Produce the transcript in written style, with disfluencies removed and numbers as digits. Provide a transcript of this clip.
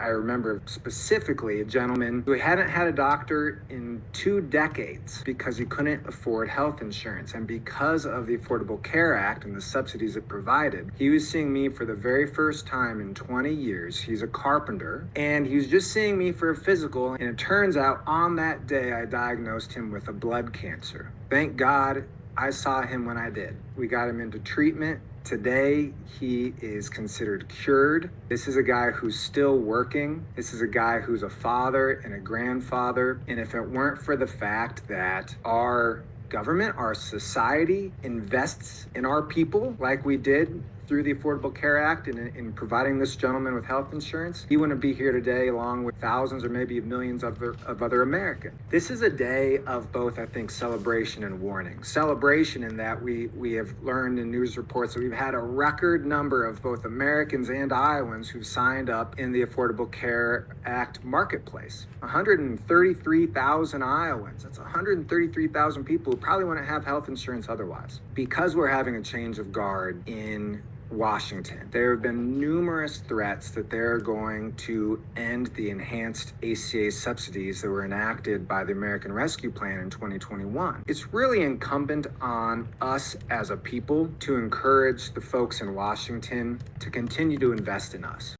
I remember specifically a gentleman who hadn't had a doctor in 2 decades because he couldn't afford health insurance. And because of the Affordable Care Act and the subsidies it provided, he was seeing me for the very first time in 20 years. He's a carpenter, and he was just seeing me for a physical. And it turns out on that day, I diagnosed him with a blood cancer. Thank God I saw him when I did. We got him into treatment. Today, he is considered cured. This is a guy who's still working. This is a guy who's a father and a grandfather. And if it weren't for the fact that our government, our society invests in our people like we did through the Affordable Care Act and in providing this gentleman with health insurance, he wouldn't be here today along with thousands or maybe millions of other Americans. This is a day of both, I think, celebration and warning. Celebration in that we have learned in news reports that we've had a record number of both Americans and Iowans who've signed up in the Affordable Care Act marketplace. 133,000 Iowans. That's 133,000 people who probably wouldn't have health insurance otherwise. Because we're having a change of guard in Washington, there have been numerous threats that they're going to end the enhanced ACA subsidies that were enacted by the American Rescue Plan in 2021. It's really incumbent on us as a people to encourage the folks in Washington to continue to invest in us.